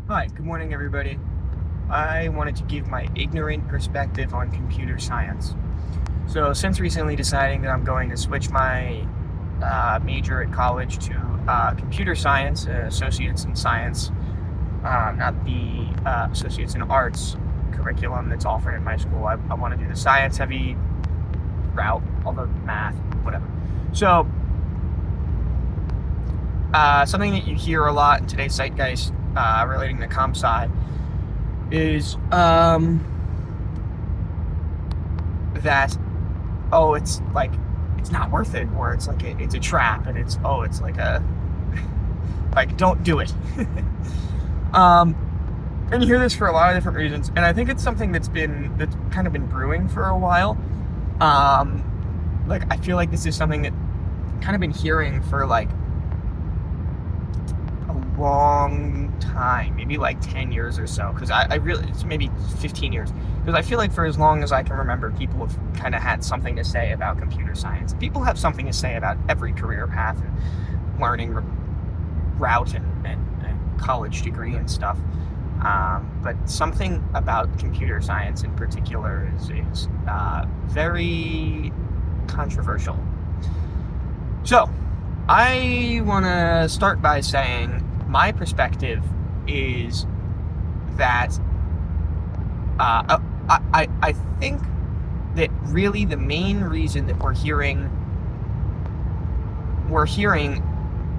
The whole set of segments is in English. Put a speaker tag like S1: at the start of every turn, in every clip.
S1: Hi, good morning, everybody. I wanted to give my ignorant perspective on computer science. So, since recently deciding that I'm going to switch my major at college to computer science, associates in science, not the associates in arts curriculum that's offered at my school, I want to do the science heavy route, all the math, whatever. So, something that you hear a lot in today's zeitgeist relating to comp sci is that it's like it's not worth it, or it's like it's a trap, and it's like a like don't do it. um, and you hear this for a lot of different reasons, and I think it's something that's kind of been brewing for a while. Like I feel like this is something that kind of been hearing for like a long time, maybe like 10 years or so, because I really, it's maybe 15 years, because I feel like for as long as I can remember, people have kind of had something to say about computer science. People have something to say about every career path and learning route and college degree and stuff. But something about computer science in particular is very controversial. So, I want to start by saying my perspective is that I think that really the main reason that we're hearing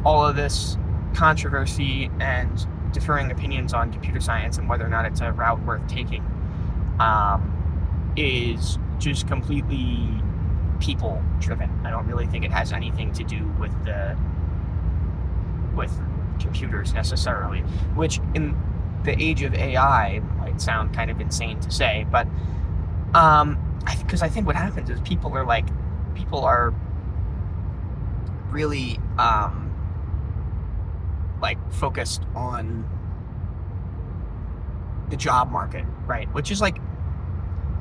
S1: all of this controversy and differing opinions on computer science and whether or not it's a route worth taking is just completely people driven. I don't really think it has anything to do with computers necessarily, which in the age of AI might sound kind of insane to say, but because I think what happens is people are really like focused on the job market, right? Which is like,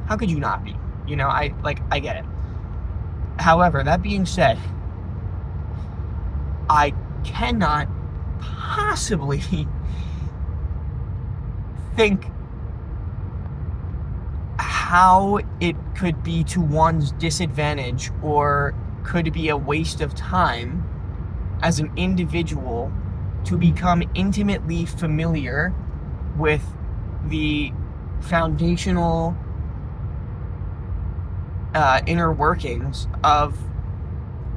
S1: how could you not be? I get it. However, that being said, I cannot possibly think how it could be to one's disadvantage or could be a waste of time as an individual to become intimately familiar with the foundational inner workings of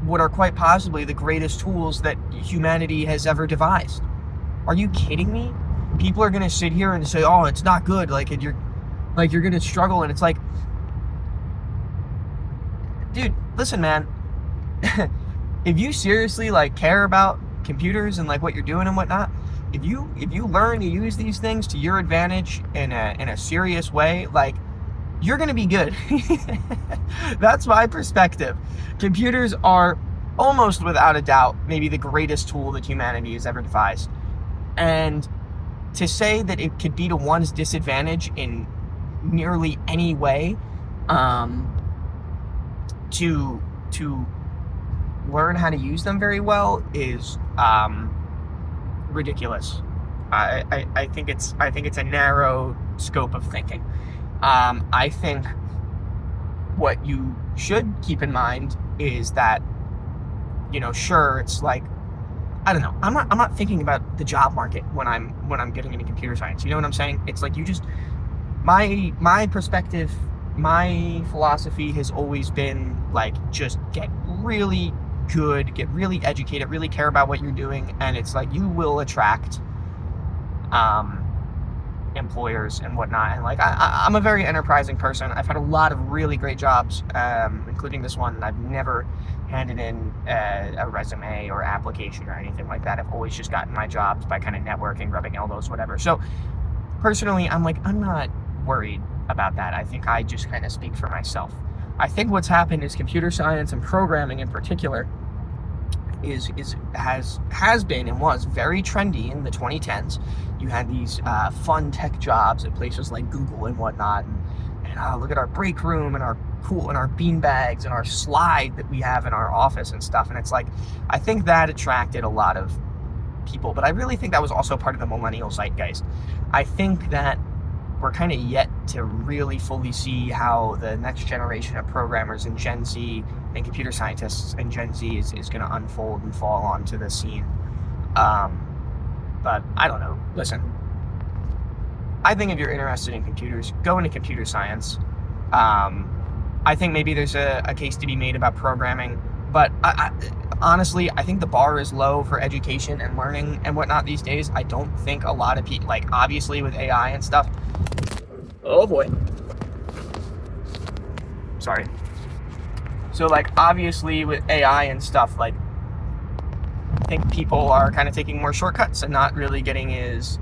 S1: what are quite possibly the greatest tools that humanity has ever devised. Are you kidding me? People are gonna sit here and say, "Oh, it's not good." You're gonna struggle, and it's like, dude, listen, man. If you seriously care about computers and what you're doing and whatnot, if you learn to use these things to your advantage in a serious way, you're going to be good. That's my perspective. Computers are almost without a doubt maybe the greatest tool that humanity has ever devised. And to say that it could be to one's disadvantage in nearly any way, to learn how to use them very well is ridiculous. I think it's a narrow scope of thinking. I think what you should keep in mind is that, sure, it's like, I don't know. I'm not thinking about the job market when I'm getting into computer science. You know what I'm saying? It's like my perspective, my philosophy has always been just get really good, get really educated, really care about what you're doing, and it's like you will attract employers and whatnot. And I'm a very enterprising person. I've had a lot of really great jobs, including this one. I've never handed in a resume or application or anything like that. I've always just gotten my jobs by kind of networking, rubbing elbows, whatever. So personally, I'm not worried about that. I think I just kind of speak for myself. I think what's happened is computer science and programming in particular has been and was very trendy in the 2010s. You had these fun tech jobs at places like Google and whatnot, and look at our break room and our bean bags and our slide that we have in our office and stuff. And it's like, I think that attracted a lot of people, but I really think that was also part of the millennial zeitgeist. I think that we're kind of yet to really fully see how the next generation of programmers and Gen Z and computer scientists and Gen Z is going to unfold and fall onto the scene. But I don't know. Listen, I think if you're interested in computers, go into computer science. I think maybe there's a case to be made about programming, but honestly, I think the bar is low for education and learning and whatnot these days. I don't think a lot of people, like, obviously with AI and stuff. Oh boy. Sorry. So, like, obviously with AI and stuff, like, I think people are kind of taking more shortcuts and not really getting as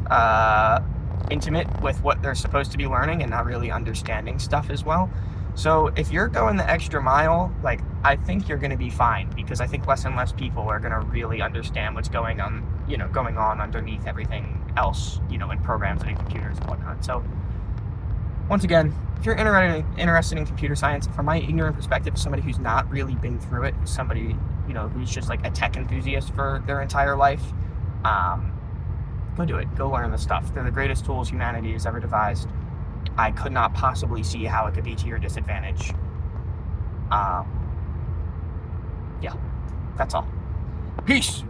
S1: intimate with what they're supposed to be learning and not really understanding stuff as well. So if you're going the extra mile, like, I think you're going to be fine, because I think less and less people are going to really understand what's going on underneath everything else, in programs and in computers and whatnot. So once again, if you're interested in computer science, from my ignorant perspective, somebody who's not really been through it, somebody, who's just like a tech enthusiast for their entire life, go do it. Go learn the stuff. They're the greatest tools humanity has ever devised. I could not possibly see how it could be to your disadvantage. Yeah, that's all. Peace!